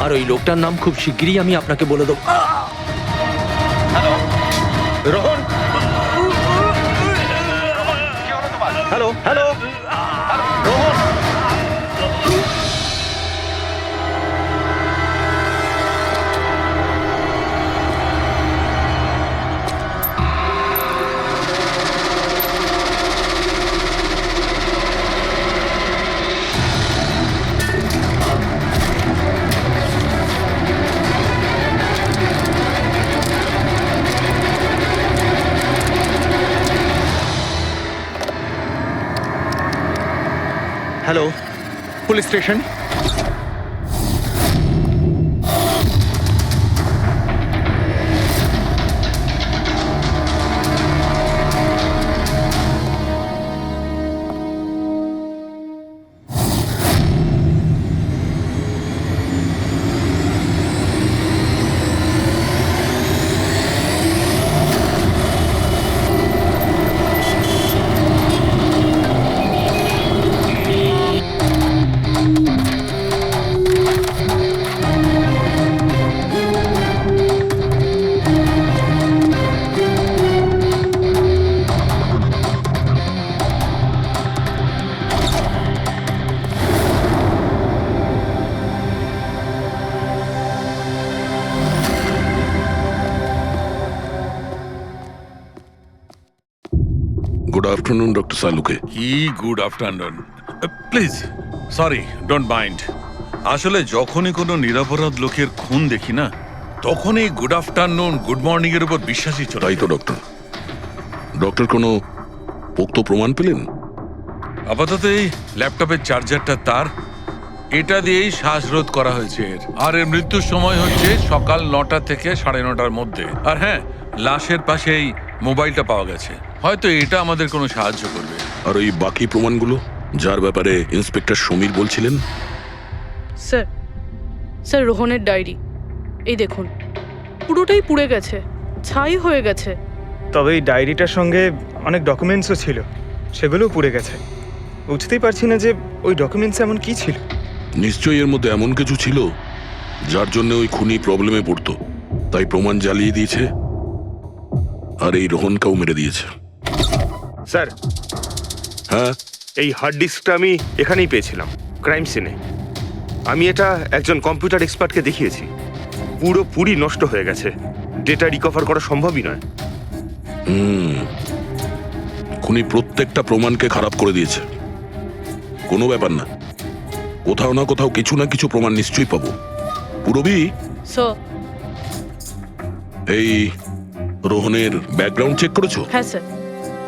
আর ওই লোকটার নাম খুব শিগগিরই আমি আপনাকে বলে দেবো। Hello Rohan, hello hello Rohan. Hello, police station. Good afternoon doctor সালুকে। কি good afternoon. Please sorry, don't mind. আসলে যখনই কোনো নিরপরাধ লোকের খুন দেখি না, তখনই গুড আফটারনুন গুড মর্নিং এর উপর বিশ্বাসই চলে। তাই তো ডক্টর। ডক্টর কোনো পোক্ত প্রমাণ পেলেন? আপাতত এই ল্যাপটপের চার্জারটা তার, এটা দিয়েই শ্বাসরোধ করা হয়েছে এর। আর এর মৃত্যুর সময় হচ্ছে সকাল 9টা থেকে 9:30টার মধ্যে। আর হ্যাঁ, লাশের পাশে এই মোবাইলটা পাওয়া গেছে। হয়তো এটা আমাদের কোনো সাহায্য করবে। আর ওই বাকি প্রমাণগুলো যার ব্যাপারে ইন্সপেক্টর সমীর বলছিলেন? স্যার, স্যার রোহনের ডায়েরি এই দেখুন, পুরোটাই পুড়ে গেছে, ছাই হয়ে গেছে। তবে এই ডায়েরিটার সঙ্গে অনেক ডকুমেন্টসও ছিল, সেগুলোও পুড়ে গেছে। বুঝতেই পারছি না যে ওই ডকুমেন্টস এমন কি ছিল। নিশ্চয়ই এর মধ্যে এমন কিছু ছিল যার জন্য ওই খুনি প্রবলেমে পড়তো, তাই প্রমাণ জ্বালিয়ে দিয়েছে আর এই রোহনকেও মেরে দিয়েছে। স্যার, হ্যাঁ, এই হার্ড ডিস্কটা আমি এখানেই পেয়েছিলাম, ক্রাইম সিনে। আমি এটা একজন কম্পিউটার এক্সপার্টকে দেখিয়েছি। পুরোপুরি নষ্ট হয়ে গেছে, ডেটা রিকভার করা সম্ভবই নয়। খুনি প্রত্যেকটা প্রমাণকে খারাপ করে দিয়েছে। কোনো ব্যাপার না, কোথাও না কোথাও কিছু না কিছু প্রমাণ নিশ্চয়ই পাবো। পুরবি, স্যার। এই রোহনের ব্যাকগ্রাউন্ড চেক করেছো? হ্যাঁ স্যার,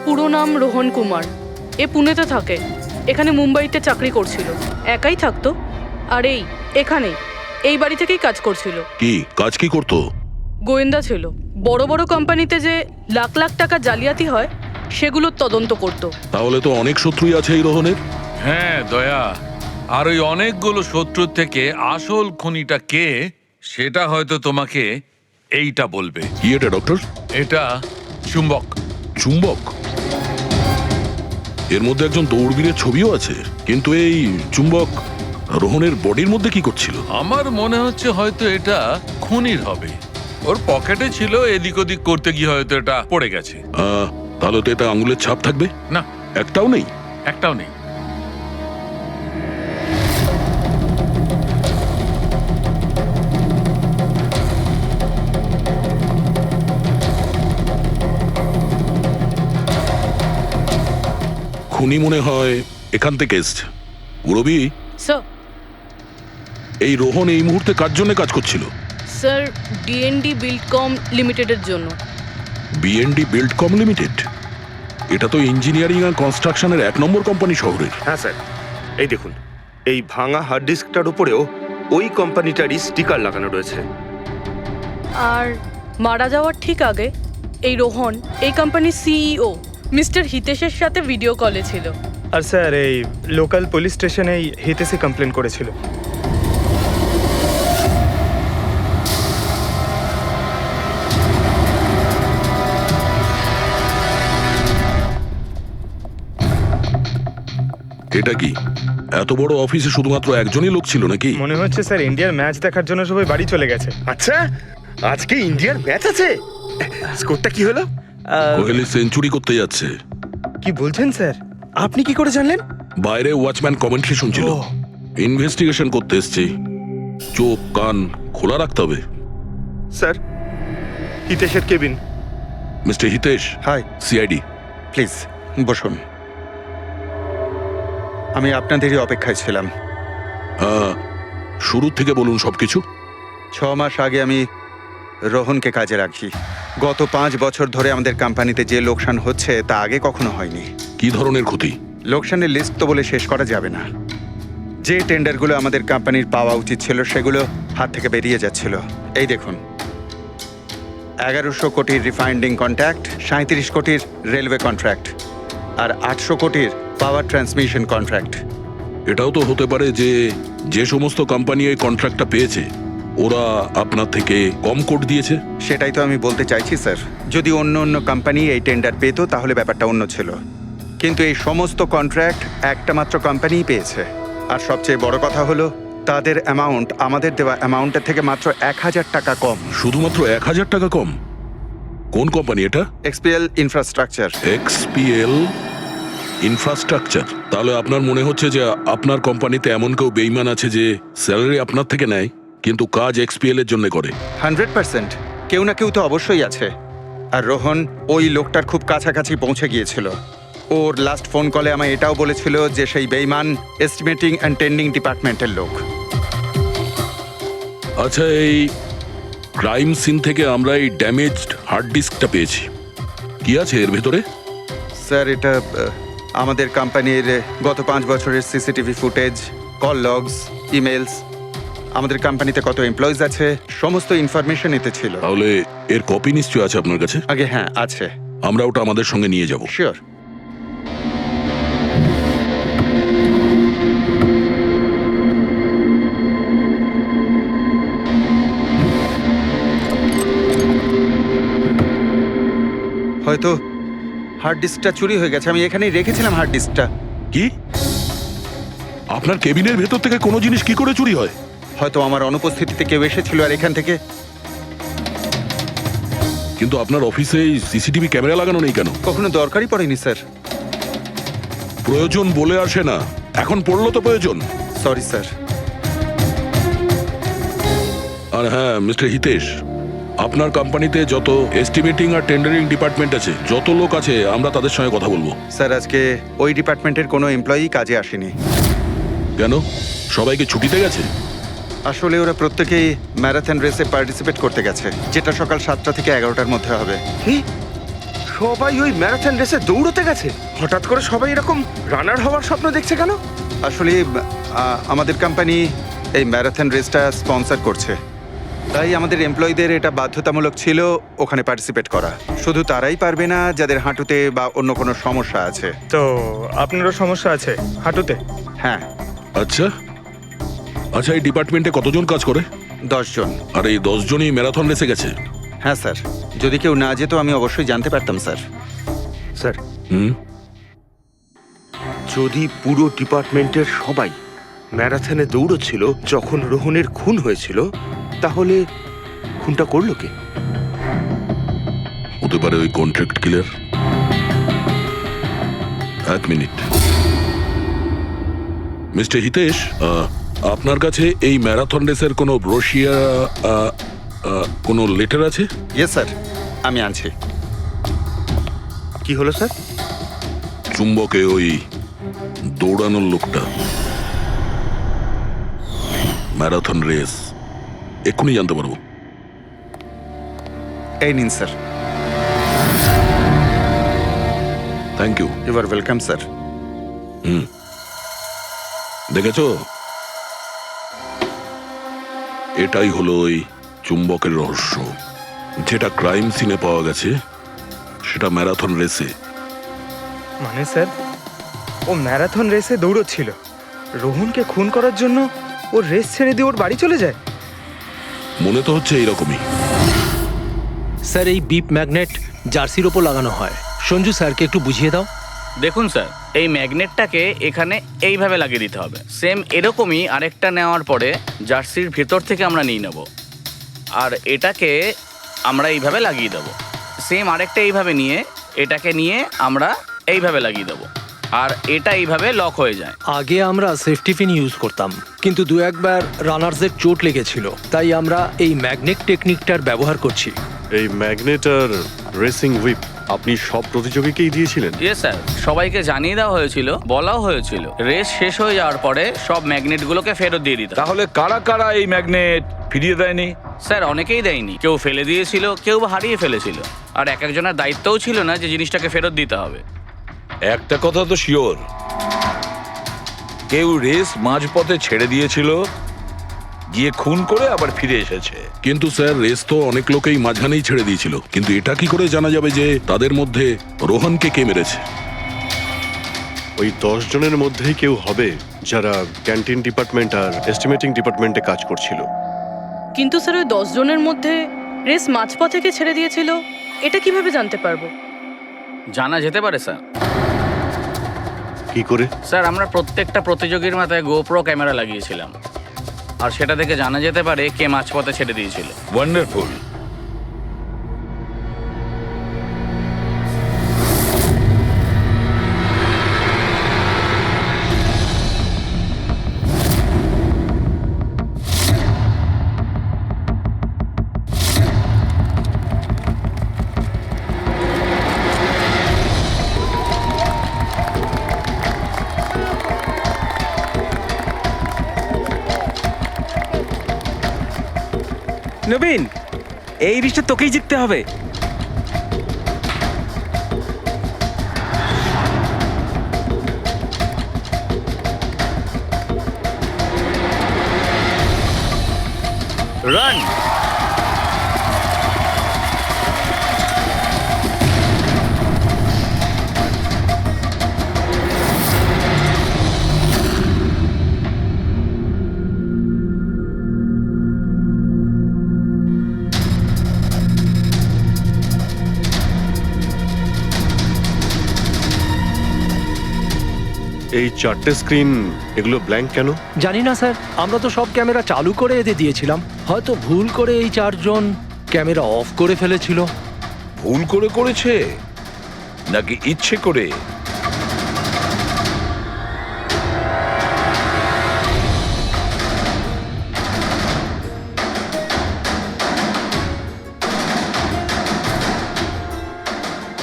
পুরো নাম রোহন কুমার। এ পুনেতে থাকে, এখানে মুম্বাইতে চাকরি করছিল, একাই থাকতো। আর এখানেই এই বাড়ি থেকেই কাজ করছিল। কি কাজ কি করতো? গোয়েন্দা ছিল। বড় বড় কোম্পানিতে যে লাখ লাখ টাকা জালিয়াতি হয় সেগুলোর তদন্ত করতো। তাহলে তো অনেক শত্রুই আছে এই রোহনের। হ্যাঁ দয়া, আর ওই অনেকগুলো শত্রুর থেকে আসল খুনিটা কে সেটা হয়তো তোমাকে এইটা বলবে। কি এটা ডক্টর? এটা চুম্বক। চুম্বক? এর মধ্যে একজন দৌড়বীরের ছবিও আছে, কিন্তু এই চুম্বক রোহনের বডির মধ্যে কি করছিল? আমার মনে হচ্ছে হয়তো এটা খুনির হবে। ওর পকেটে ছিল, এদিক ওদিক করতে গিয়ে হয়তো এটা পড়ে গেছে। তাহলে তো এটা আঙুলের ছাপ থাকবে। না, একটাও নেই। একটাও নেই। খুনি মনে হয় এখান থেকে এসছে। পুরবি, স্যার। এই রোহন এই মুহূর্তে কার জন্য কাজ করছিল? স্যার, ডিএনডি বিল্ডকম লিমিটেডের জন্য। BND Buildcom limited? এটা তো ইঞ্জিনিয়ারিং আর কনস্ট্রাকশনের 1 নম্বর কোম্পানি শহরের। হ্যাঁ স্যার, এই দেখুন, এই ভাঙা হার্ড ডিস্কটার উপরেও ওই কোম্পানিটারই স্টিকার লাগানো রয়েছে। আর মারা যাওয়ার ঠিক আগে এই রোহন এই কোম্পানির সিইও মিস্টার হিতেশের সাথে ভিডিও কলে ছিল। আর স্যার, এই লোকাল পুলিশ স্টেশনেই হিতেশই কমপ্লেন করেছিল। এটা কি এত বড় অফিসে শুধুমাত্র একজনই লোক ছিল নাকি? মনে হচ্ছে স্যার ইন্ডিয়ার ম্যাচ দেখার জন্য সবাই বাড়ি চলে গেছে। আচ্ছা, আজকে ইন্ডিয়ার ম্যাচ আছে। স্কোরটা কি হলো? কোহলি সেঞ্চুরি করতে যাচ্ছে। কি বলছেন স্যার? আপনি কি করে জানলেন? বাইরে ওয়াচম্যান কমেন্ট্রি শুনছিল। ও। ইনভেস্টিগেশন করতে এসছি, চোখ কান খোলা রাখতে হবে। স্যার, হিতেশের cabin. Mister Hitesh, hi, CID. Please বসুন। আমি আপনাদেরই অপেক্ষায় ছিলাম। শুরু থেকে বলুন সবকিছু। 6 মাস আগে আমি রোহনকে কাজে রাখি। গত 5 বছর ধরে আমাদের কোম্পানিতে যে লোকসান হচ্ছে তা আগে কখনো হয়নি। কি ধরনের ক্ষতি? লোকসানের লিস্ট তো বলে শেষ করা যাবে না। যে টেন্ডারগুলো আমাদের কোম্পানির পাওয়া উচিত ছিল সেগুলো হাত থেকে বেরিয়ে যাচ্ছিল। এই দেখুন, 1100 কোটির রিফাইন্ডিং কন্ট্রাক্ট, 37 কোটির রেলওয়ে কন্ট্রাক্ট, আর 800 কোটির পাওয়ার ট্রান্সমিশন কন্ট্রাক্ট। এটাও তো হতে পারে যে যে সমস্ত কোম্পানি এই কন্ট্রাক্টটা পেয়েছে ওরা আপনার থেকে কম কোট দিয়েছে। সেটাই তো আমি বলতে চাইছি স্যার। যদি অন্য অন্য কোম্পানি এই টেন্ডার পেত তাহলে ব্যাপারটা অন্য ছিল, কিন্তু এই সমস্ত কন্ট্রাক্ট একটা মাত্র কোম্পানিই পেয়েছে। আর সবচেয়ে বড় কথা হলো তাদের অ্যামাউন্ট আমাদের দেওয়া অ্যামাউন্টের থেকে মাত্র 1000 টাকা কম। শুধুমাত্র 1000 টাকা কম? কোন কোম্পানি এটা? XPL infrastructure. XPL infrastructure. তাহলে আপনার মনে হচ্ছে যে আপনার কোম্পানিতে এমন কেউ বেইমান আছে যে স্যালারি আপনার থেকে নেয় কিন্তু কাজ এক্সপিএল এর জন্য করে? 100% কেউ না কেউ তো অবশ্যই আছে। আর রোহন ওই লোকটার খুব কাছাকাছি পৌঁছে গিয়েছিল। ওর লাস্ট ফোন কলে আমায় এটাও বলেছিল যে সেই বেইমান এস্টিমেটিং অ্যান্ড টেন্ডিং ডিপার্টমেন্টের লোক। আচ্ছা, এই ক্রাইম সিন থেকে আমরা এই ড্যামেজড হার্ড ডিস্কটা পেয়েছি। কি আছে এর ভেতরে? স্যার, এটা আমাদের কোম্পানির গত 5 বছরের CCTV footage, call logs, emails, আমাদের কোম্পানিতে কত এমপ্লয়িজ আছে, সমস্ত ইনফরমেশন এতে ছিল। তাহলে এর কপি নিশ্চয় আছে আপনার কাছে? আগে হ্যাঁ, আছে। আমরা ওটা আমাদের সঙ্গে নিয়ে যাব। শিওর। হয়তো হার্ড ডিস্কটা চুরি হয়ে গেছে। আমি এখানেই রেখেছিলাম হার্ড ডিস্কটা। কি? আপনার কেবিনের ভেতর থেকে কোনো জিনিস কি করে চুরি হয়? হয়তো আমার অনুপস্থিতিতে কেউ এসেছিল আর এখান থেকে। কিন্তু আপনার অফিসে সিসিটিভি ক্যামেরা লাগানো নেই কেন? কখনো দরকারই পড়েনি স্যার। প্রয়োজন বলে আসে না, এখন পড়লো তো প্রয়োজন। Sorry sir. আর হ্যাঁ মিস্টার হিতেশ, আপনার কোম্পানিতে যত এস্টিমেটিং আর টেন্ডারিং ডিপার্টমেন্ট আছে, যত লোক আছে, আমরা তাদের সঙ্গে কথা বলবো। স্যার, আজকে ওই ডিপার্টমেন্টের কোনো এমপ্লয়ি কাজে আসেনি। কেন? সবাইকে ছুটিতে গেছে? আসলে ওরা প্রত্যেকেই ম্যারাথন রেসে পার্টিসিপেট করতে গেছে, যেটা সকাল 7টা থেকে 11টার মধ্যে হবে। কি? সবাই ওই ম্যারাথন রেসে দৌড়তে গেছে? হঠাৎ করে সবাই এরকম রানার হওয়ার স্বপ্ন দেখছে কেন? আসলে আমাদের কোম্পানি এই ম্যারাথন রেসটা স্পন্সর করছে, তাই আমাদের এমপ্লয়ীদের এটা বাধ্যতামূলক ছিল ওখানে পার্টিসিপেট করা। শুধু তারাই পারবে না যাদের হাঁটুতে বা অন্য কোনো সমস্যা আছে। তো আপনারও সমস্যা আছে হাঁটুতে? হ্যাঁ। আচ্ছা আচ্ছা, এই ডিপার্টমেন্টে কতজন কাজ করে? 10 জন। আর এই 10 জনই ম্যারাথন রেসে গেছে? হ্যাঁ স্যার, যদি কেউ না যেত আমি অবশ্যই জানতে পারতাম স্যার। স্যার, হুম, যদি পুরো ডিপার্টমেন্টের সবাই ম্যারাথনে দৌড়চ্ছিল যখন রোহনের খুন হয়েছিল, তাহলে খুনটা করলো কে? হতে পারে ওই কন্ট্রাক্ট কিলার। এক মিনিট মিস্টার হিতেশ, আপনার কাছে এই ম্যারাথন রেসের কোনো ব্রোশিয়া, কোনো লেটার আছে? ইয়েস স্যার, আমি আনছি। কি হলো স্যার? চুম্বকে ওই দৌড়ানোর লোকটা, ম্যারাথন রেস, এক্ষুনি জানতে পারবো। এই নিন sir. Thank you. You are welcome sir. দেখেছো, এটাই হলো ওই চুম্বকের রহস্য। যেটা ক্রাইম সিনে পাওয়া গেছে সেটা ম্যারাথন রেসে। মানে স্যার, ও ম্যারাথন রেসে দৌড়চ্ছিল, রোহনকে খুন করার জন্য ও রেস ছেড়ে দিয়ে ওর বাড়ি চলে যায়? মনে তো হচ্ছে এইরকমই। স্যার, এই বিপ ম্যাগনেট জার্সির ওপর লাগানো হয়। সঞ্জু স্যারকে একটু বুঝিয়ে দাও। দেখুন স্যার, এই ম্যাগনেটটাকে এখানে এইভাবে লাগিয়ে দিতে হবে। সেম এরকমই আরেকটা নেওয়ার পরে জার্সির ভেতর থেকে আমরা নিয়ে নেব, আর এটাকে আমরা এইভাবে লাগিয়ে দেবো। সেম আরেকটা এইভাবে নিয়ে এটাকে নিয়ে আমরা এইভাবে লাগিয়ে দেবো, আর এটা এইভাবে লক হয়ে যায়। আগে আমরা সেফটি পিন ইউজ করতাম, কিন্তু দু একবার রানার্সের চোট লেগেছিল, তাই আমরা এই ম্যাগনেট টেকনিকটার ব্যবহার করছি। এই ম্যাগনেট আর রেসিং হুইপ আপনি সব প্রতিযোগীকেই দিয়েছিলেন? ইয়েস স্যার, সবাইকে জানিয়ে দেওয়া হয়েছিল, বলাও হয়েছিল রেস শেষ হয়ে যাওয়ার পরে সব ম্যাগনেটগুলোকে ফেরত দিয়ে দিতে। তাহলে কারা কারা এই ম্যাগনেট ফিরিয়ে দেয়নি? স্যার অনেকেই দেয়নি, কেউ ফেলে দিয়েছিল, কেউ বা হারিয়ে ফেলেছিল, আর এক একজনের দায়িত্বও ছিল না যে জিনিসটাকে ফেরত দিতে হবে। একটা কথা তো শিওর, কেউ রেস মাঝপথে ছেড়ে দিয়েছিল, গিয়ে খুন করে আবার ফিরে এসেছে। কিন্তু স্যার রেস তো অনেক লোকেই মাঝখানেই ছেড়ে দিয়েছিল, কিন্তু এটা কি করে জানা যাবে যে তাদের মধ্যে রোহনকে কে মেরেছে? ওই 10 জনের মধ্যেই কেউ হবে যারা ক্যান্টিন ডিপার্টমেন্ট আর এস্টিমেটিং ডিপার্টমেন্টে কাজ করছিল। কিন্তু স্যার ওই 10 জনের মধ্যে রেস মাঝপথ থেকে ছেড়ে দিয়েছিল, এটা কিভাবে জানতে পারবো? জানা যেতে পারে স্যার। কি করে? স্যার আমরা প্রত্যেকটা প্রতিযোগীর মাথায় গোপ্রো ক্যামেরা লাগিয়েছিলাম, আর সেটা থেকে জানা যেতে পারে কে মাঝপথে ছেড়ে দিয়েছিল। ওয়ান্ডারফুল। নবীন, এই রিশটা তোকেই জিততে হবে। রান। এই 4টে স্ক্রিন, এগুলো ব্ল্যাঙ্ক কেন? জানি না স্যার, আমরা তো সব ক্যামেরা চালু করে এদের দিয়েছিলাম, হয়তো ভুল করে এই 4 জন ক্যামেরা অফ করে ফেলেছিল। ভুল করে করেছে নাকি ইচ্ছে করে?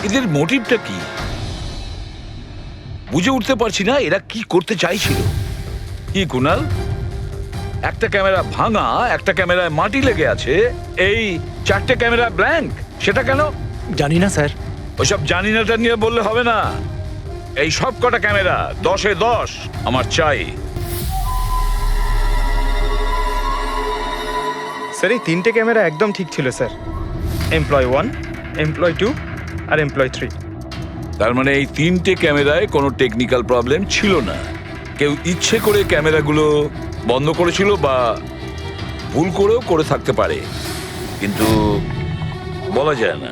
এদের মোটিভটা কি বুঝে উঠতে পারছি না, এরা কি করতে চাইছিল। কি কুনাল, একটা ক্যামেরা ভাঙা, একটা ক্যামেরায় মাটি লেগে আছে, এই 4টে ক্যামেরা ব্ল্যাঙ্ক, সেটা কেন? জানি না স্যার। ওইসব জানি নাটা নিয়ে বললে হবে না। এই সব কটা ক্যামেরা 10-এ 10 আমার চাই। স্যার এই 3টে ক্যামেরা একদম ঠিক ছিল স্যার। এমপ্লয় 1, এমপ্লয় 2 আর এমপ্লয় 3। তার মানে এই 3টে ক্যামেরায় কোনো টেকনিক্যাল প্রবলেম ছিল না। কেউ ইচ্ছে করে ক্যামেরাগুলো বন্ধ করেছিল বা ভুল করেও করে থাকতে পারে, কিন্তু বলা যায় না।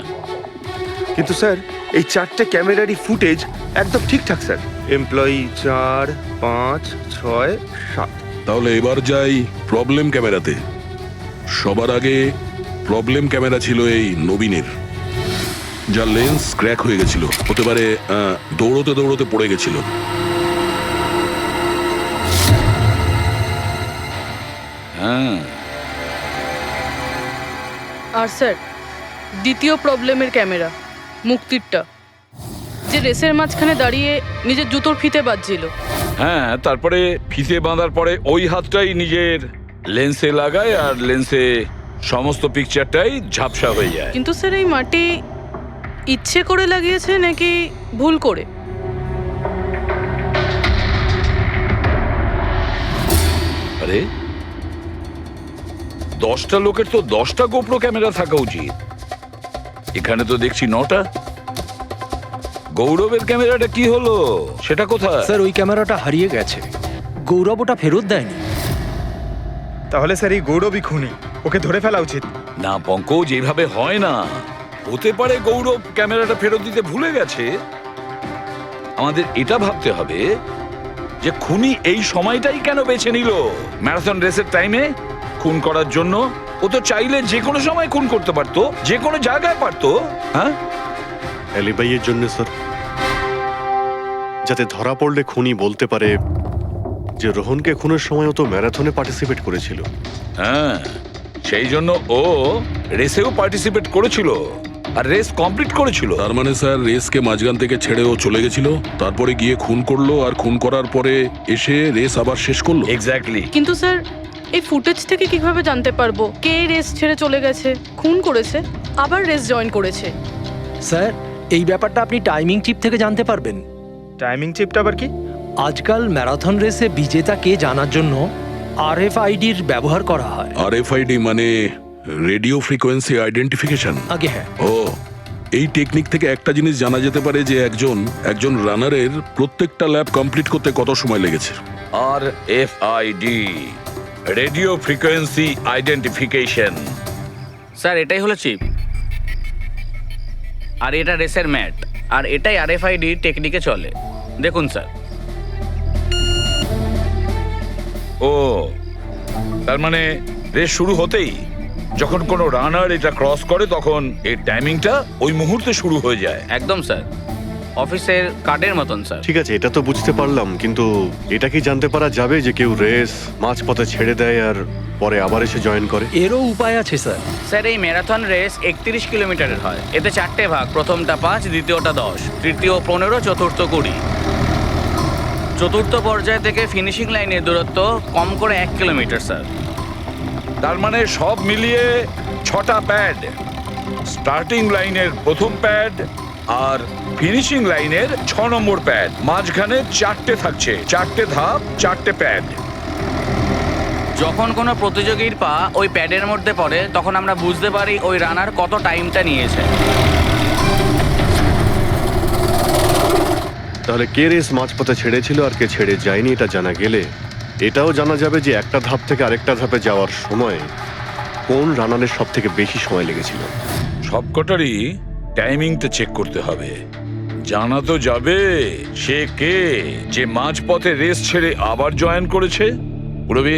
কিন্তু স্যার এই 4টে ক্যামেরারই ফুটেজ একদম ঠিকঠাক স্যার। এমপ্লয়ি 4, 5, 6, 7। তাহলে এবার যাই প্রবলেম ক্যামেরাতে। সবার আগে প্রবলেম ক্যামেরা ছিল এই নবীনের, যার লেন্স ক্র্যাক হয়ে গেছিল, হতে পারে দৌড়তে দৌড়তে পড়ে গেছিল। হ্যাঁ, আর স্যার দ্বিতীয় প্রবলেমের ক্যামেরা, মুক্তিরটা, যে রেসের মাঝখানে দাঁড়িয়ে নিজের জুতোর ফিতে বাজছিল। হ্যাঁ, তারপরে ফিতে বাঁধার পরে ওই হাতটাই নিজের লেন্সে লাগায়, আর লেন্সে সমস্ত পিকচারটাই ঝাপসা হয়ে যায়। কিন্তু স্যার এই মাটি ইচ্ছে করে লাগিয়েছে নাকি ভুল করে? আরে 10টা লোকের তো 10টা গোপ্রো ক্যামেরা থাকা উচিত, এখানে তো দেখছি 9টা। গৌরবের ক্যামেরাটা কি হলো, সেটা কোথায়? স্যার ওই ক্যামেরাটা হারিয়ে গেছে, গৌরব ওটা ফেরত দেয়নি। তাহলে স্যার এই গৌরবই খুনি, ওকে ধরে ফেলা উচিত। না পঙ্কজ, এইভাবে হয় না। হতে পারে গৌরব ক্যামেরাটা ফেরত দিতে ভুলে গেছে, আমাদের এটা ভাবতে হবে যে খুনি এই সময়টাই কেন বেছে নিল ম্যারাথন রেসের টাইমে খুন করার জন্য। ও তো চাইলে যে কোনো সময় খুন করতে পারতো, যে কোনো জায়গায় পারতো। হ্যাঁ, অ্যালিবাইয়ের জন্য স্যার, যাতে ধরা পড়লে খুনি বলতে পারে যে রোহনকে খুনের সময় ও তো ম্যারাথনে পার্টিসিপেট করেছিল। হ্যাঁ, সেই জন্য ও রেসেও পার্টিসিপেট করেছিল আর রেস কমপ্লিট করেছিল। তার মানে স্যার রেসকে মাঝখান থেকে ছেড়ে ও চলে গেছিল, তারপরে গিয়ে খুন করলো, আর খুন করার পরে এসে রেস আবার শেষ করলো। এক্স্যাক্টলি। কিন্তু স্যার এই ফুটেজ থেকে কিভাবে জানতে পারবো কে রেস ছেড়ে চলে গেছে, খুন করেছে, আবার রেস জয়েন করেছে? স্যার এই ব্যাপারটা আপনি টাইমিং চিপ থেকে জানতে পারবেন। টাইমিং চিপটা আবার কি? আজকাল ম্যারাথন রেসে বিজেতা কে জানার জন্য RFIDর ব্যবহার করা হয়। RFID মানে রেডিও ফ্রিকোয়েন্সি আইডেন্টিফিকেশন। আগে হ্যাঁ, ও, এই টেকনিক থেকে একটা জিনিস জানা যেতে পারে যে একজন রানারের প্রত্যেকটা ল্যাব কমপ্লিট করতে কত সময় লেগেছে। RFID, radio frequency identification. Sir এটাই হলো চিপ, আর এটা রেসের ম্যাট, আর এটাই RFID টেকনিকে চলে। দেখুন স্যার। ও, তার মানে রেস শুরু হতেই যখন কোনো রানার এটা ক্রস করে তখন এই টাইমিংটা ওই মুহূর্তে শুরু হয়ে যায়। একদম স্যার, অফিসের কার্ডের মতন স্যার। ঠিক আছে, এটা তো বুঝতে পারলাম, কিন্তু এটা কি জানতে পারা যাবে যে কেউ রেস মাঝপথে ছেড়ে দেয় আর পরে আবার এসে জয়েন করে? এরও উপায় আছে স্যার। স্যার এই ম্যারাথন রেস 31 কিলোমিটারের হয়। এতে 4টে ভাগ, প্রথমটা 5, দ্বিতীয়টা 10, তৃতীয় 15, চতুর্থ 20। চতুর্থ পর্যায় থেকে ফিনিশিং লাইনের দূরত্ব কম করে 1 কিলোমিটার স্যার। তার মানে সব মিলিয়ে 6টা প্যাড, স্টার্টিং লাইনের প্রথম প্যাড আর ফিনিশিং লাইনের 6 নম্বর প্যাড, মাঝখানে 4টে থাকছে, 4টে ধাপ, 4টে প্যাড। যখন কোনো প্রতিযোগীর পা ওই প্যাডের মধ্যে পড়ে তখন আমরা বুঝতে পারি ওই রানার কত টাইমটা নিয়েছে। তাহলে কে রেস মাঝপথে ছেড়েছিল আর কে ছেড়ে যায়নি এটা জানা গেলে এটাও জানা যাবে যে একটা ধাপ থেকে আরেকটা ধাপে যাওয়ার সময় কোন রানারের সব থেকে বেশি সময় লেগেছিল। সবকটারই টাইমিংটা চেক করতে হবে। জানা তো যাবে সে কে যে মাঝপথে রেস ছেড়ে আবার জয়েন করেছে। পুরবি,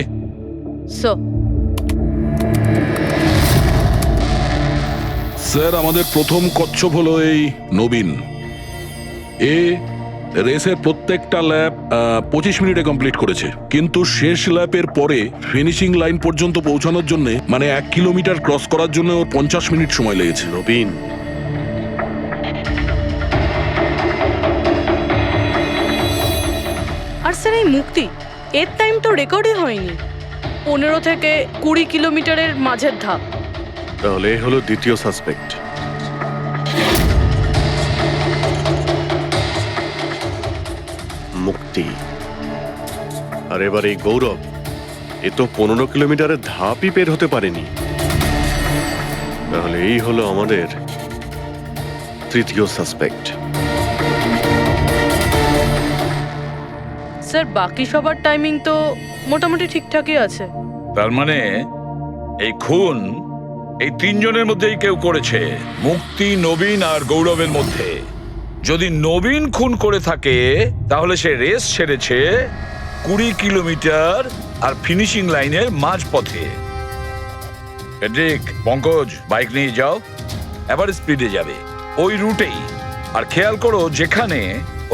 স্যার আমাদের প্রথম কচ্ছপ হলো এই নবীন। এ রেসের প্রত্যেকটা ল্যাপ 25 মিনিটে কমপ্লিট করেছে, কিন্তু শেষ ল্যাপের পরে ফিনিশিং লাইন পর্যন্ত পৌঁছানোর জন্য মানে 1 কিলোমিটার ক্রস করার জন্য ওর 50 মিনিট সময় লেগেছে। নবীন, আর স্যার এই মুক্তি, এর টাইম তো রেকর্ডই হয়নি। 15 থেকে 20 কিলোমিটারের মাঝের ধাপ। তাহলে এ হলো দ্বিতীয় সাসপেক্ট। মুক্তি। আর এবার এই গৌরব, এ তো 15 কিলোমিটারের ধাপই বের হতে পারেনি। তাহলে এই হলো আমাদের তৃতীয় সাসপেক্ট। স্যার বাকি সবার টাইমিং তো মোটামুটি ঠিকঠাকই আছে। তার মানে এই খুন এই 3 জনের মধ্যেই কেউ করেছে, মুক্তি, নবীন আর গৌরবের মধ্যে। যদি নবীন খুন করে থাকে তাহলে সে রেস ছেড়েছে 20 কিলোমিটার আর ফিনিশিং লাইনের মাঝপথে। হেড্রিক, পঙ্কজ, বাইক নিয়ে যাও, এবার স্পিডে যাবে ওই রুটেই। আর খেয়াল করো যেখানে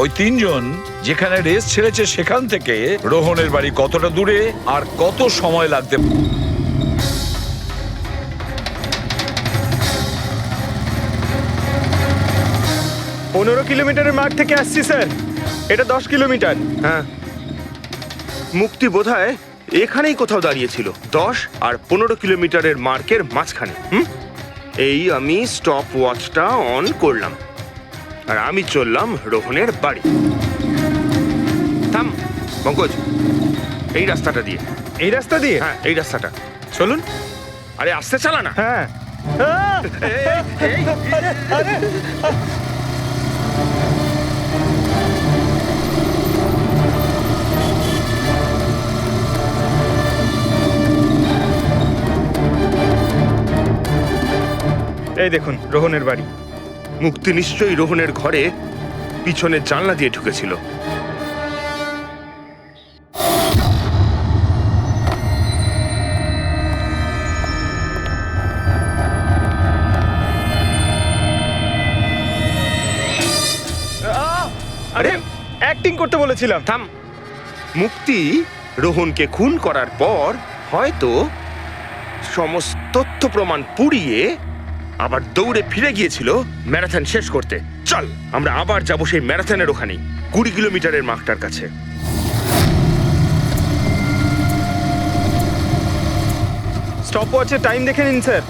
ওই 3 জন যেখানে রেস ছেড়েছে সেখান থেকে রোহনের বাড়ি কতটা দূরে আর কত সময় লাগতে। 15 কিলোমিটারের মাঠ থেকে আসছি স্যার, এটা 10 কিলোমিটার। হ্যাঁ, মুক্তি বোধহয় এখানেই কোথাও দাঁড়িয়েছিল, 10 আর 15 কিলোমিটারের মার্কের মাঝখানে। এই আমি স্টপ ওয়াচটা অন করলাম আর আমি চললাম রোহনের বাড়ি। থাম পঙ্কজ, এই রাস্তাটা দিয়ে। এই রাস্তা দিয়ে? হ্যাঁ, এই রাস্তাটা। চলুন। আরে আস্তে চালা না। হ্যাঁ। এই দেখুন রোহনের বাড়ি। মুক্তি নিশ্চয়ই রোহনের ঘরে পিছনের জানলা দিয়ে ঢুকেছিল। আরে অ্যাক্টিং করতে বলেছিলাম। থাম। মুক্তি রোহনকে খুন করার পর হয়তো সমস্ত তথ্য প্রমাণ পুড়িয়ে আবার দৌড়ে ফিরে গিয়েছিল ম্যারাথন শেষ করতে। চল আমরা আবার যাব সেই ম্যারাথনের ওখানে 20 কিলোমিটারের মার্কটার কাছে। স্টপ ওয়াচে টাইম দেখে নিন স্যার।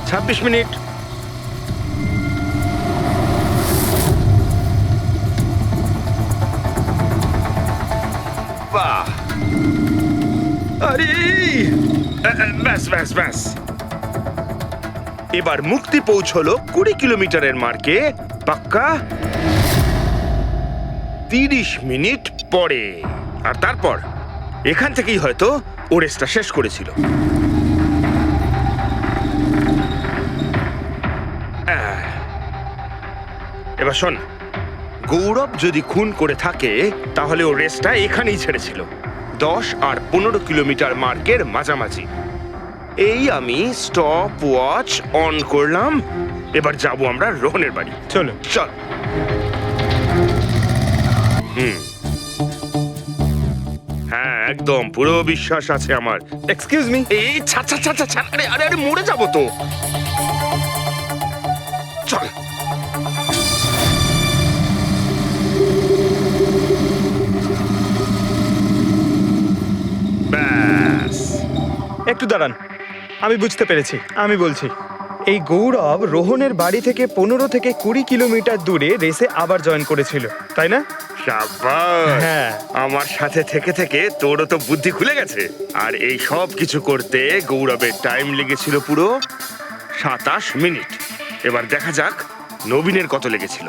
26 মিনিট। বাহ, আরে ব্যাস ব্যাস ব্যাস। এবার মুক্তি পৌঁছলো 20 কিলোমিটারের মার্কে পাক্কা 30 মিনিট পরে। আর তারপর এখান থেকেই হয়তো ও রেসটা শেষ করেছিল। এবার শোন, গৌরব যদি খুন করে থাকে তাহলে ও রেসটা এখানেই ছেড়েছিল 10 আর 15 কিলোমিটার মার্কের মাঝামাঝি। এই আমি স্টপ ওয়াচ অন করলাম। এবার যাব আমরা রোহনের বাড়ি। চলো। চল। হ্যাঁ, একদম পুরো বিশ্বাস আছে আমার। Excuse me. এই ছাড় ছাড় ছাড় ছাড়, ছাড়। আরে আরে আরে মরে যাবো তো। চল। ব্যাস। একটু দাঁড়ান, আমি বুঝতে পেরেছি। আমি বলছি, এই গৌরব রোহনের বাড়ি থেকে 15 থেকে 20 কিলোমিটার দূরে রেসে আবার জয়েন করেছিল, তাই না? শাবাশ। হ্যাঁ। আমার সাথে থেকে থেকে তোরও তো বুদ্ধি খুলে গেছে। আর এই সব কিছু করতে গৌরবের টাইম লেগেছিল পুরো 27 মিনিট। এবার দেখা যাক নবীনের কত লেগেছিল।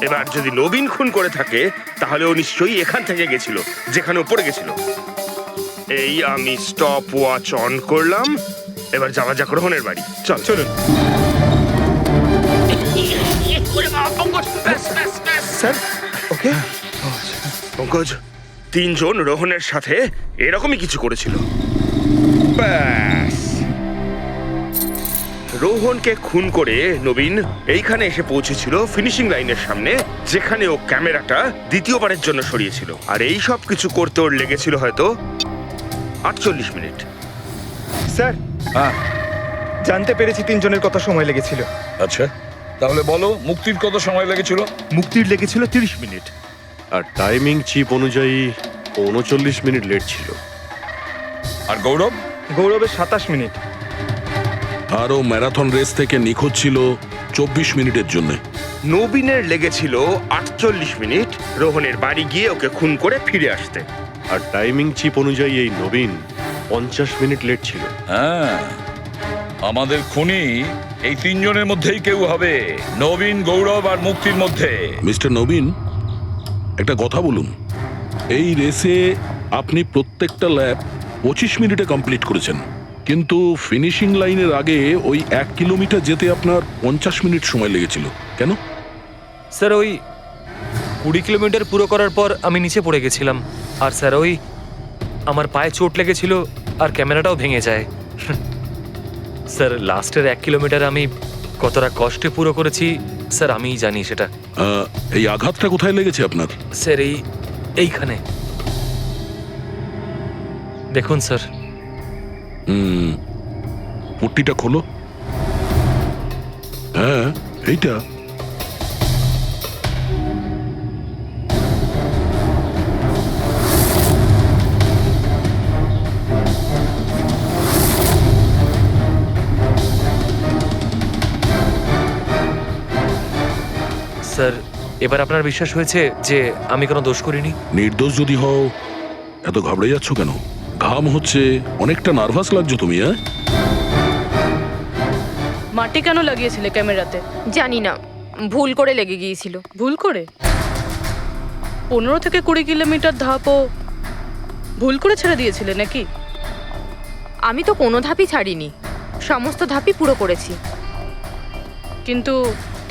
এবার যদি নবীন খুন করে থাকে তাহলে ও নিশ্চয়ই এখান থেকে গেছিল, যেখানে ও পড়ে গেছিল। এই আমি স্টপ ওয়াচ অন করলাম। এবার যাওয়া যাক রোহনের বাড়ি। চল। চলুন স্যার। ওকে। পঙ্কজ, 3 জন রোহনের সাথে এরকমই কিছু করেছিল। ব্যাস। রোহনকে খুন করে নবীন এইখানে এসে পৌঁছেছিল ফিনিশিং লাইনের সামনে, যেখানে ও ক্যামেরাটা দ্বিতীয়বারের জন্য সরিয়েছিল। আর এই সব কিছু করতে ওর লেগেছিল হয়তো 48 মিনিট। স্যার, জানতে পেরেছি 3 জনের কত সময় লেগেছিল। আচ্ছা, তাহলে বলো মুক্তির কত সময় লেগেছিল? মুক্তির লেগেছিল 30 মিনিট। আর টাইমিং চিপ অনুযায়ী 39 মিনিট লেট ছিল। আর গৌরব? গৌরবের 27 মিনিট। আরও ম্যারাথন রেস থেকে নিখোঁজ ছিল 24 মিনিটের জন্য। নবীনের লেগেছিল 48 মিনিট রোহনের বাড়ি গিয়ে ওকে খুন করে ফিরে আসতে। আর টাইমিং চিপ অনুযায়ী এই নবীন 50 মিনিট লেট ছিল। হ্যাঁ, আমাদের খুনি এই 3 জনের মধ্যেই কেউ হবে, নবীন, গৌরব আর মুক্তির মধ্যে। মিস্টার নবীন, একটা কথা বলুন। এই রেসে আপনি প্রত্যেকটা ল্যাপ 25 মিনিটে কমপ্লিট করেছেন, কিন্তু ফিনিশিং লাইনের আগে ওই 1 কিলোমিটার যেতে আপনার 50 মিনিট সময় লেগেছিল। কেন? স্যার, ওই 20 কিলোমিটার পুরো করার পর আমি নিচে পড়ে গেছিলাম। আর স্যার, ওই আমার পায়ে চোট লেগেছিল আর ক্যামেরাটাও ভেঙে যায়। স্যার, লাস্টের 1 কিলোমিটার আমি কতটা কষ্টে পুরো করেছি স্যার আমিই জানি সেটা। এই আঘাতটা কোথায় লেগেছে আপনার? স্যার, এইখানে দেখুন স্যার। পট্টিটা খোলো। হ্যাঁ, এইটা। স্যার, এবার আপনার বিশ্বাস হয়েছে যে আমি কোনো দোষ করিনি? নির্দোষ যদি হও এত ঘাবড়ে যাচ্ছ কেন? ঘাম হচ্ছে, অনেকটা নার্ভাস লাগছো তুমি। হ্যাঁ, মাটি কেন লাগিয়েছিলে ক্যামেরাতে? জানি না, ভুল করে লেগে গিয়েছিল। ভুল করে? 15 থেকে 20 কিলোমিটার ধাপও ভুল করে ছেড়ে দিয়েছিলে নাকি? আমি তো কোনো ধাপই ছাড়িনি, সমস্ত ধাপই পুরো করেছি। কিন্তু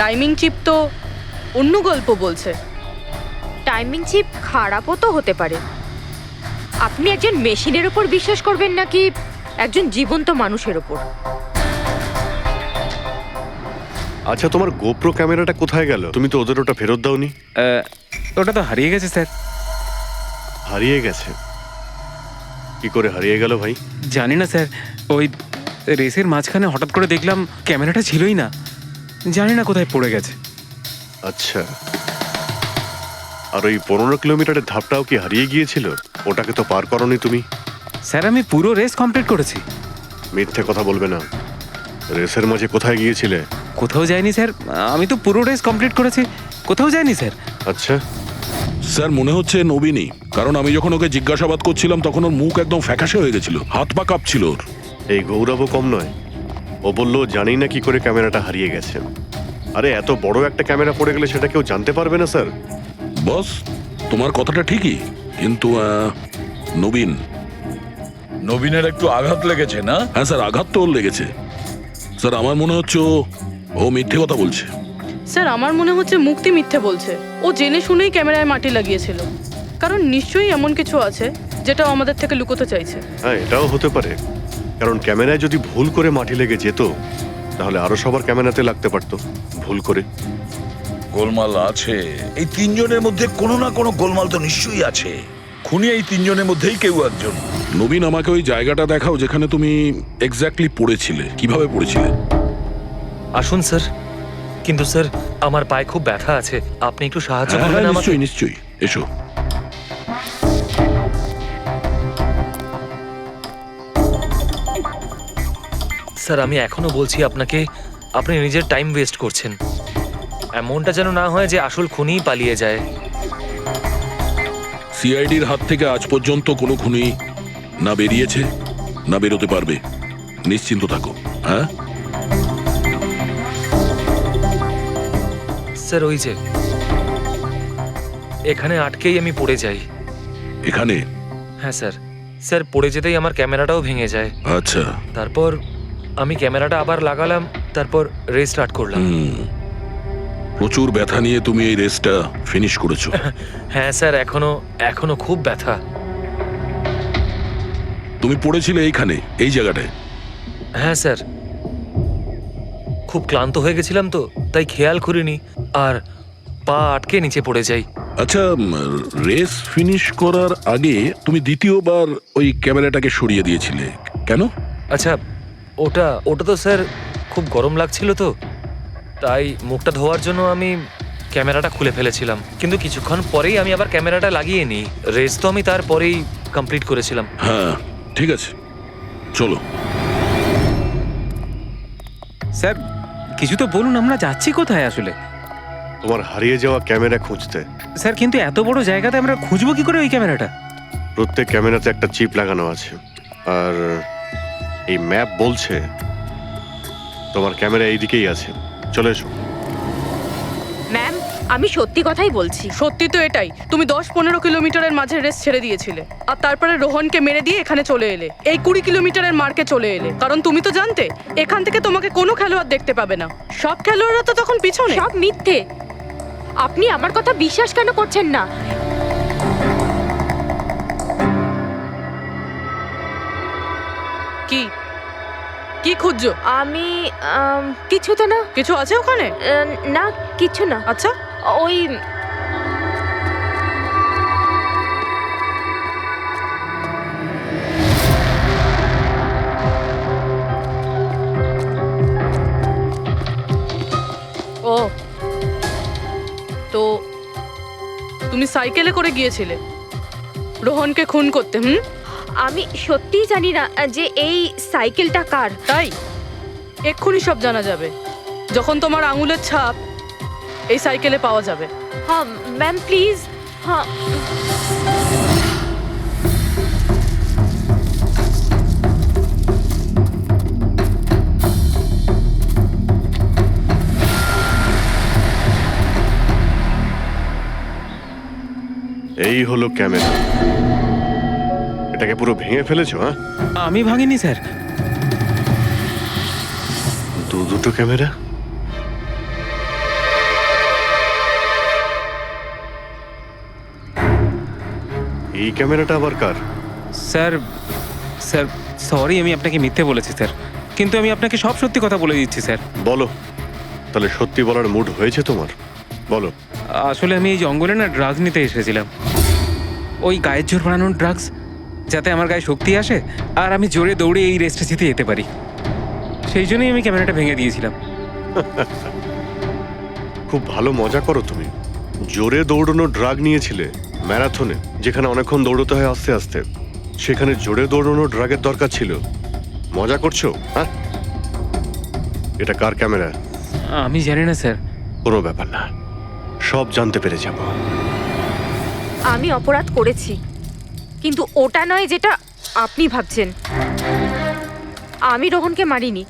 টাইমিং চিপ তো অন্য গল্প বলছে। টাইমিং চিপ খারাপও তো হতে পারে। আপনি একজন মেশিনের উপর বিশ্বাস করবেন নাকি একজন জীবন্ত মানুষের উপর? আচ্ছা, তোমার গোপ্রো ক্যামেরাটা কোথায় গেল? তুমি তো ওদের ওটা ফেরত দাওনি। ওটা তো হারিয়ে গেছে স্যার। হারিয়ে গেছে? কি করে হারিয়ে গেল ভাই? জানি না স্যার, ওই রেসের মাঝখানে হঠাৎ করে দেখলাম ক্যামেরাটা ছিলই না, জানি না কোথায় পড়ে গেছে। আচ্ছা, আর ওই 15 কিলোমিটারের ধাপটাও কি হারিয়ে গিয়েছিল? ওটাকে তো পার করনি তুমি। স্যার আমি পুরো রেস কমপ্লিট করেছি। মিথ্যে কথা বলবে না। রেসের মাঝে কোথায় গিয়েছিলে? কোথাও যায়নি স্যার, আমি তো পুরো রেস কমপ্লিট করেছি, কোথাও যায়নি স্যার। আচ্ছা, স্যার মনে হচ্ছে নবীনই, কারণ আমি যখন ওকে জিজ্ঞাসাবাদ করছিলাম তখন ওর মুখ একদম ফ্যাকাশে হয়ে গেছিল, হাত পা কাঁপছিল ওর। এই গৌরবও কম নয়। ও বললো জানি না কি করে ক্যামেরাটা হারিয়ে গেছে। আরে এত বড় একটা ক্যামেরা পড়ে গেলে সেটা কেউ জানতে পারবে না স্যার। বস, তোমার কথাটা ঠিকই, কিন্তু নবীন। নবীনের একটু আঘাত লেগেছে না? হ্যাঁ স্যার, আঘাত তো ওর লেগেছে। স্যার আমার মনে হচ্ছে ও মিথ্যে কথা বলছে। স্যার আমার মনে হচ্ছে মুক্তি মিথ্যে বলছে। ও জেনে শুনেই ক্যামেরায় মাটি লাগিয়েছিল, কারণ নিশ্চয়ই এমন কিছু আছে যেটা ও আমাদের থেকে লুকোতে চাইছে। হ্যাঁ, এটাও হতে পারে, কারণ ক্যামেরায় যদি ভুল করে মাটি লেগে যেত তাহলে আরো সবার ক্যামেরাতে লাগতে পারতো ভুল করে। গোলমাল আছে, এই তিনজনের মধ্যে কোনো না কোনো গোলমাল তো নিশ্চয়ই আছে। খুনি এই তিনজনের মধ্যেই কেউ একজন। নবীন, আমাকে ওই জায়গাটা দেখাও যেখানে তুমি এক্স্যাক্টলি পড়েছিলে। কিভাবে পড়েছিলে? আসুন স্যার। কিন্তু স্যার আমার পায়ে খুব ব্যথা আছে, আপনি একটু সাহায্য করবেন আমাকে? নিশ্চয়ই নিশ্চয়ই, এসো। স্যার আমি এখনো বলছি আপনাকে, আপনি নিজের টাইম ওয়েস্ট করছেন। এমনটা যেন না হয় যে আসল খুনিই পালিয়ে যায়। সিআইডির হাত থেকে আজ পর্যন্ত কোনো খুনি না বেরিয়েছে না বেরোতে পারবে। নিশ্চিন্ত থাকো। হ্যাঁ স্যার, ওই যে এখানে আটকেই আমি পড়ে যাই। এখানে? হ্যাঁ স্যার। স্যার পড়ে যেতেই আমার ক্যামেরাটাও ভেঙে যায়। আচ্ছা। তারপর আমি ক্যামেরাটা আবার লাগালাম, তারপর রেস স্টার্ট করলাম। প্রচুর ব্যথা নিয়ে তুমি এই রেসটা ফিনিশ করেছো। হ্যাঁ স্যার, এখনো খুব ব্যথা। তুমি পড়েছিলে এইখানে, এই জায়গাটায়? হ্যাঁ স্যার, খুব ক্লান্ত হয়ে গেছিলাম তো, তাই খেয়াল করিনি আর পা আটকে নিচে পড়ে যাই। আচ্ছা, রেস ফিনিশ করার আগে তুমি দ্বিতীয়বার ওই ক্যামেরাটাকে সরিয়ে দিয়েছিলে কেন? আচ্ছা, ওটা তো স্যার খুব গরম লাগছিল তো, তাই মুখটা ধোয়ার জন্য আমি ক্যামেরাটা খুলে ফেলেছিলাম। কিন্তু কিছুক্ষণ পরেই আমি আবার ক্যামেরাটা লাগিয়ে নিই। রেস তো আমি তারপরেই কমপ্লিট করেছিলাম। হ্যাঁ ঠিক আছে, চলো। স্যার কিছু তো বলুন, আমরা যাচ্ছি কোথায় আসলে? তোমার হারিয়ে যাওয়া ক্যামেরা খুঁজতে। স্যার কিন্তু এত বড় জায়গাতে আমরা খুঁজবো কি করে ওই ক্যামেরাটা? প্রত্যেক ক্যামেরাতে একটা চিপ লাগানো আছে, আর এই ম্যাপ বলছে তোমার ক্যামেরা এইদিকেই আছে। চলে এসো। ম্যাম, আমি সত্যি কথাই বলছি। সত্যি তো এটাই, তুমি 10-15 কিলোমিটারের মাঝে রেস ছেড়ে দিয়েছিলে, আর তারপরে রোহনকে মেরে দিয়ে এখানে চলে এলে, এই 20 কিলোমিটারের মার্কে চলে এলে। কারণ তুমি তো জানতে এখান থেকে তোমাকে কোনো খেলোয়াড় দেখতে পাবে না। সব খেলোয়াড়রা তো তখন পিছনে। সব মিথ্যে। আপনি আমার কথা বিশ্বাস কেন করছেন না? কি কি খুঁজছো? আমি কিছু তো না। কিছু আছে ওখানে? না, কিছু না। আচ্ছা, ওই ও তো তুমি সাইকেলে করে গিয়েছিলে রোহনকে খুন করতে? আমি সত্যিই জানি না যে এই সাইকেলটা কার। তাই এক্ষুনি সব জানা যাবে যখন তোমার আঙুলের ছাপ এই সাইকেলে পাওয়া যাবে। হ্যাঁ ম্যাম, প্লিজ। হ্যাঁ এই হলো ক্যামেরা। এটাকে পুরো ভেঙে ফেলেছো? হ্যাঁ, আমি ভাঙিনি স্যার। দুটো ক্যামেরা এই ক্যামেরাটা আবার কার? স্যার স্যার সরি, আমি আপনাকে মিথ্যে বলেছি স্যার, কিন্তু আমি আপনাকে সব সত্যি কথা বলে দিচ্ছি স্যার। বলো, তাহলে সত্যি বলার মুড হয়েছে তোমার? বলো। আসলে আমি এই জঙ্গলে না ড্রাগস নিতে এসেছিলাম, ওই গায়ের জোর বানানোর ড্রাগস, যাতে আমার গায়ে শক্তি আসে আর আমি জোরে দৌড়ে এই রেসটা জিতে যেতে পারি। সেই জন্যই আমি ক্যামেরাটা ভেঙে দিয়েছিলাম। খুব ভালো মজা করো তুমি। জোরে দৌড়ানো ড্রাগ নিয়েছিলে ম্যারাথনে, যেখানে অনেকক্ষণ দৌড়তে হয় আস্তে আস্তে, সেখানে জোরে দৌড়ানো ড্রাগের দরকার ছিল। মজা করছো? হ্যাঁ, এটা কার ক্যামেরা? আমি জানি না স্যার। কোনো ব্যাপার না, সব জানতে পেরে যাব। আমি অপরাধ করেছি, কিন্তু ওটা নয় যেটা আপনি ভাবছেন। আমি রোহনকে মারিনি।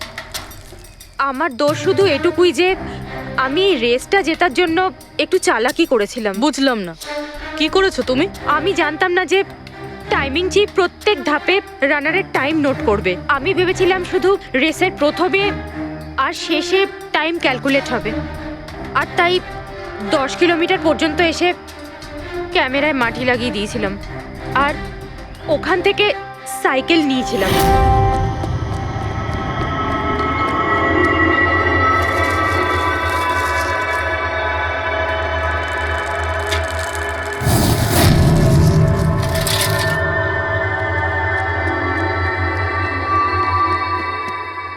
আমার দোষ শুধু এটুকুই যে আমি এই রেসটা জেতার জন্য একটু চালাকি করেছিলাম। বুঝলাম না, কি করেছো তুমি? আমি জানতাম না যে টাইমিং চিপ প্রত্যেক ধাপে রানারের টাইম নোট করবে। আমি ভেবেছিলাম শুধু রেসের প্রথমে আর শেষে টাইম ক্যালকুলেট হবে, আর তাই 10 কিলোমিটার পর্যন্ত এসে ক্যামেরায় মাটি লাগিয়ে দিয়েছিলাম আর ওখান থেকে সাইকেল নিয়েছিলাম।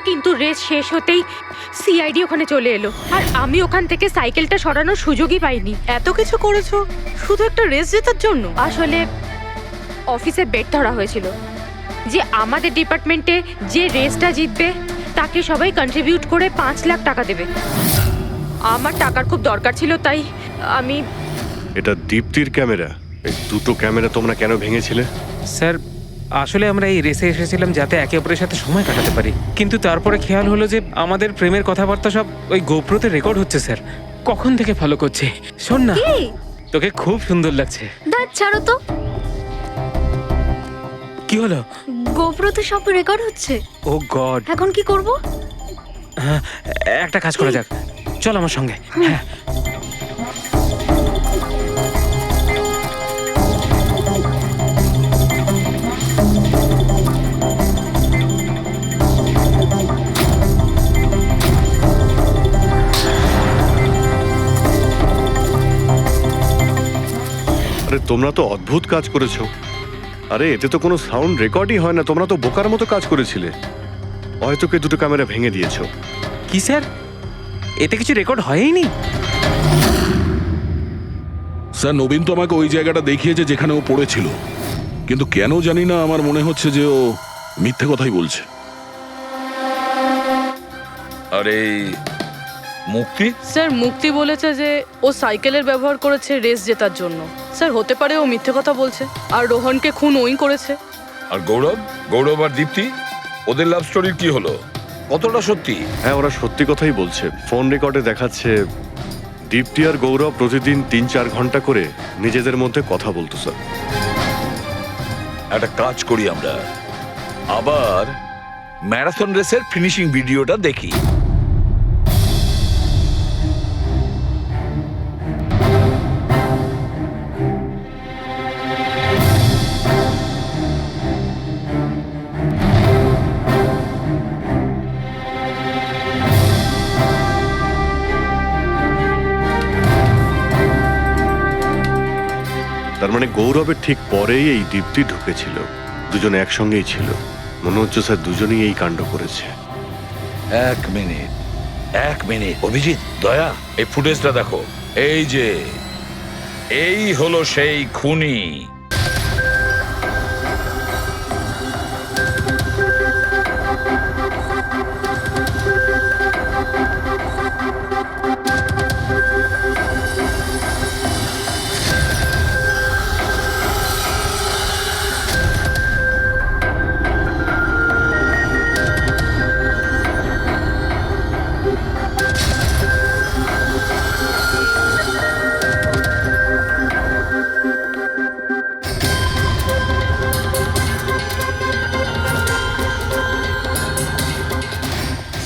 কিন্তু রেস শেষ হতেই সিআইডি ওখানে চলে এলো আর আমি ওখান থেকে সাইকেলটা সরানোর সুযোগই পাইনি। এত কিছু করেছো শুধু একটা রেস জেতার জন্য? আসলে অফিসে বেট ধরা হয়েছিল যে আমাদের ডিপার্টমেন্টে যে রেসটা জিতবে তাকে সবাই কন্ট্রিবিউট করে 5 লাখ টাকা দেবে। আমার টাকার খুব দরকার ছিল, তাই আমি... এটা দীপ্তির ক্যামেরা। এই দুটো ক্যামেরা তোমরা কেন ভেঙেছিলে? স্যার আসলে আমরা এই রেসে এসেছিলাম যাতে একে অপরের সাথে সময় কাটাতে পারি, কিন্তু তারপরে খেয়াল হলো যে আমাদের প্রেমের কথাবার্তা সব ওই গোপ্রোতে রেকর্ড হচ্ছে স্যার। কখন থেকে ফলো করছে। শোন না, তোকে খুব সুন্দর লাগছে। দাঁত ছাড়ো তো। কি হলো? গোপ্রোতে সব রেকর্ড হচ্ছে। ও গড, এখন কি করব? হ্যাঁ, একটা কাজ করা যাক, চল আমার সঙ্গে। হ্যাঁ, আরে তোমরা তো অদ্ভুত কাজ করেছো। আরে এতে তো কোনো সাউন্ড রেকর্ডই হয় না। তোমরা তো বোকার মতো কাজ করেছিলে। হয়তো কে দুটো ক্যামেরা ভেঙে দিয়েছো। কি স্যার, এতে কিছু রেকর্ড হয়নি? স্যার নবীন তো আমাকে ওই জায়গাটা দেখিয়েছে যেখানে ও পড়েছিল, কিন্তু কেন জানি না আমার মনে হচ্ছে যে ও মিথ্যে কথাই বলছে। আরে মুক্তি, স্যার মুক্তি বলেছে যে ও সাইকেলের ব্যবহার করেছে রেস জেতার জন্য। স্যার হতে পারে ও মিথ্যে কথা বলছে আর রোহনকে খুন ওই করেছে। আর গৌরব আর দীপ্তি, ওদের লাভ স্টোরির কি হলো? কতটা সত্যি? হ্যাঁ, ওরা সত্যি কথাই বলছে। ফোন রেকর্ডে দেখাচ্ছে দীপ্তি আর গৌরব প্রতিদিন 3-4 ঘন্টা করে নিজেদের মধ্যে কথা বলতো। স্যার একটা কাজ করি, আমরা আবার ম্যারাথন রেসের ফিনিশিং ভিডিওটা দেখি। তার মানে গৌরবের ঠিক পরেই এই দীপ্তি ঢুকেছিল। দুজন একসঙ্গেই ছিল। মনে হচ্ছে স্যার দুজনেই এই কাণ্ড করেছে। এক মিনিট অভিজিৎ, দয়া, এই ফুটেজটা দেখো। এই হলো সেই খুনি।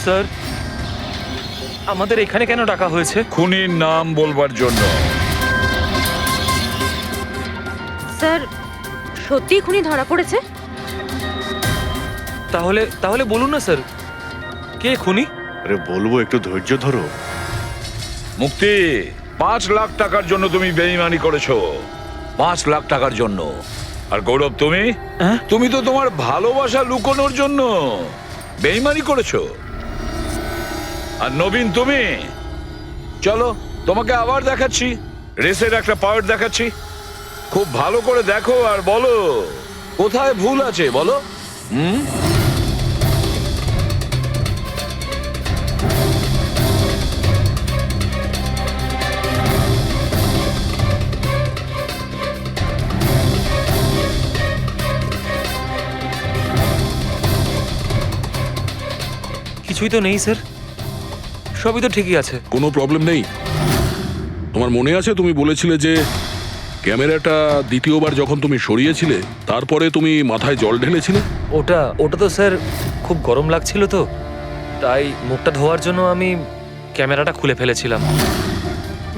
স্যার আমাদের এখানে কেন ডাকা হয়েছে? খুনির নাম বলবার জন্য। স্যার সত্যিই খুনি ধরা পড়েছে? তাহলে তাহলে বলুন না স্যার, কে খুনি? আরে বলবো, একটু ধৈর্য ধরো। মুক্তি, 5 লাখ টাকার জন্য তুমি বেইমানি করেছো, 5 লাখ টাকার জন্য। আর গৌরব, তুমি তুমি তো তোমার ভালোবাসা লুকোনোর জন্য বেইমানি করেছো। আর নবীন, তুমি, চলো তোমাকে আবার দেখাচ্ছি, রেসের একটা পাওয়ার দেখাচ্ছি। খুব ভালো করে দেখো আর বলো কোথায় ভুল আছে, বলো। কিছুই তো নেই স্যার, সবই তো ঠিকই আছে। কোনো প্রবলেম নেই। তোমার মনে আছে তুমি বলেছিলে যে ক্যামেরাটা দ্বিতীয়বার যখন তুমি সরিয়েছিলে তারপরে তুমি মাথায় জল ঢেলেছিলে? ওটা তো স্যার খুব গরম লাগছিল, তো তাই মুখটা ধোয়ার জন্য আমি ক্যামেরাটা খুলে ফেলেছিলাম।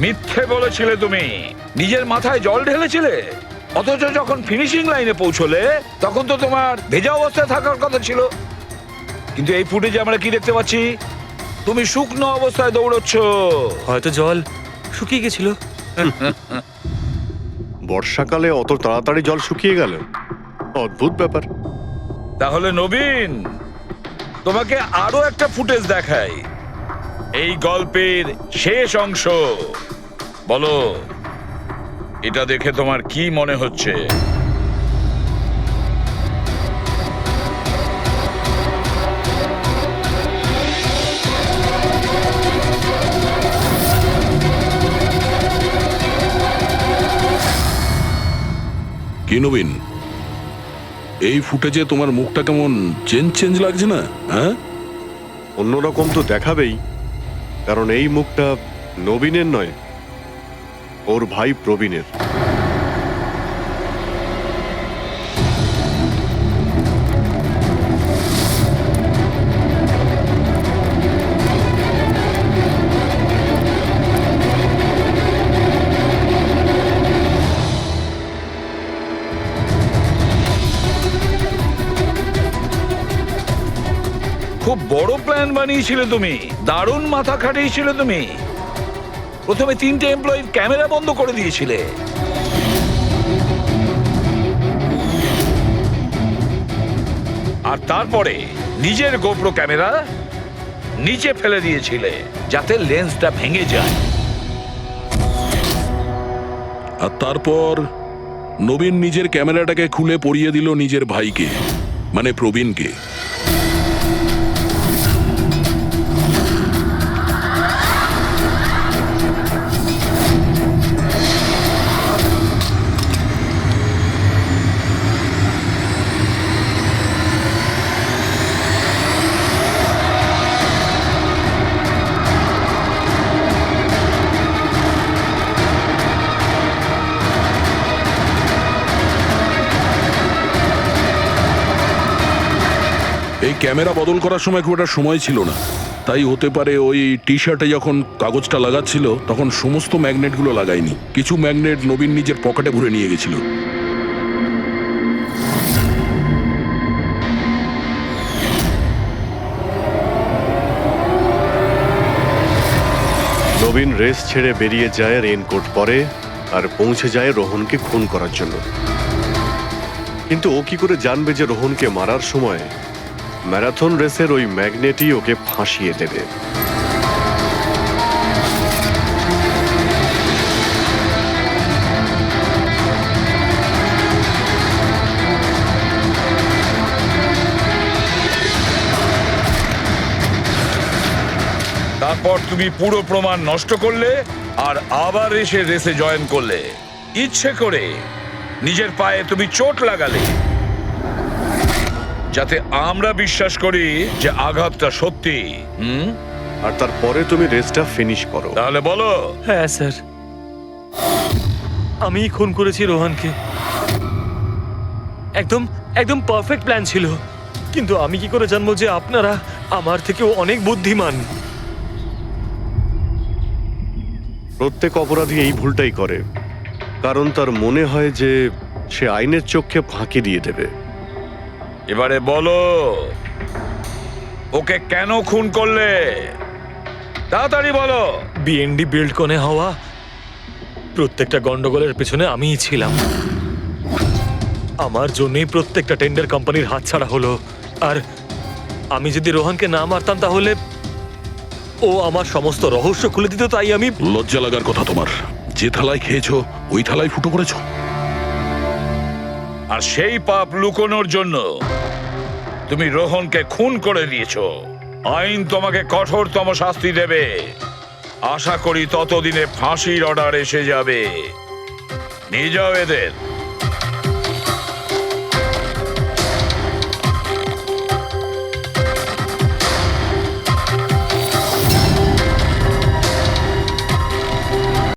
মিথ্যে বলেছিলে তুমি, নিজের মাথায় জল ঢেলেছিলে। অথচ যখন ফিনিশিং লাইনে পৌঁছলে তখন তো তোমার ভেজা অবস্থায় থাকার কথা ছিল। কিন্তু এই ফুটেজে আমরা কি দেখতে পাচ্ছি? তুমি শুকনো অবস্থায় দৌড়চ্ছ। হয়তো জল শুকিয়ে গেছিল। বর্ষাকালে অত তাড়াতাড়ি জল শুকিয়ে গেল, অদ্ভুত ব্যাপার। তাহলে নবীন, তোমাকে আরো একটা ফুটেজ দেখাই, এই গল্পের শেষ অংশ। বলো, এটা দেখে তোমার কি মনে হচ্ছে? কি নবীন, এই ফুটেজে তোমার মুখটা কেমন চেঞ্জ লাগছে না? হ্যাঁ, অন্যরকম তো দেখাবেই, কারণ এই মুখটা নবীনের নয়, ওর ভাই প্রবীণের। খুব বড় প্ল্যান বানিয়েছিলে তুমি, দারুণ মাথা খাটিয়েছিলে তুমি। প্রথমে 3টে এমপ্লয়ির ক্যামেরা বন্ধ করে দিয়েছিলে, আর তারপরে নিজের গোপ্রো ক্যামেরা নিচে ফেলে দিয়েছিলে যাতে লেন্সটা ভেঙে যায়। আর তারপর নবীন নিজের ক্যামেরাটাকে খুলে পরিয়ে দিল নিজের ভাইকে, মানে প্রবীণকে। এই ক্যামেরা বদল করার সময় খুব একটা সময় ছিল না, তাই হতে পারে ওই টি শার্টে যখন কাগজটা লাগাচ্ছিল তখন সমস্ত ম্যাগনেটগুলো লাগায়নি, কিছু ম্যাগনেট নবীন নিজের পকেটে ভরে নিয়ে গেছিল। নবীন রেস ছেড়ে বেরিয়ে যায় রেইনকোট পরে আর পৌঁছে যায় রোহনকে খুন করার জন্য। কিন্তু ও কি করে জানবে যে রোহনকে মারার সময় ম্যারাথন রেসের ওই ম্যাগনেটই ওকে ফাঁসিয়ে দেবে? তারপর তুমি পুরো প্রমাণ নষ্ট করলে আর আবার এসে রেসে জয়েন করলে। ইচ্ছে করে নিজের পায়ে তুমি চোট লাগালে যাতে আমরা বিশ্বাস করি যে আঘাতটা সত্যি। আর তারপরে তুমি রেসটা ফিনিশ করো। তাহলে বলো। হ্যাঁ স্যার, আমি খুন করেছি রোহনকে। একদম একদম পারফেক্ট প্ল্যান ছিল, কিন্তু আমি কি করে জানবো যে আপনারা আমার থেকেও অনেক বুদ্ধিমান? প্রত্যেক অপরাধী এই ভুলটাই করে, কারণ তার মনে হয় যে সে আইনের চোখকে ফাঁকি দিয়ে দেবে। এবারে বলো, ওকে কেন খুন করলে? তাড়াতাড়ি বলো। বিএনডি বিল্ডকনে হওয়া প্রত্যেকটা গন্ডগোলের পেছনে আমিই ছিলাম। আমার জন্যই প্রত্যেকটা টেন্ডার কোম্পানির হাতছাড়া হলো। আর আমি যদি রোহনকে না মারতাম তাহলে ও আমার সমস্ত রহস্য খুলে দিত। তাই আমি লজ্জা লাগার কথা তোমার। যে থালায় খেয়েছো ওই থালায় ফুটো করেছো। আর সেই পাপ লুকোনোর জন্য তুমি রোহনকে খুন করে দিয়েছো। আইন তোমাকে কঠোরতম শাস্তি দেবে। আশা করি ততদিনে ফাঁসির অর্ডার এসে যাবে। নিয়ে যাও এদের।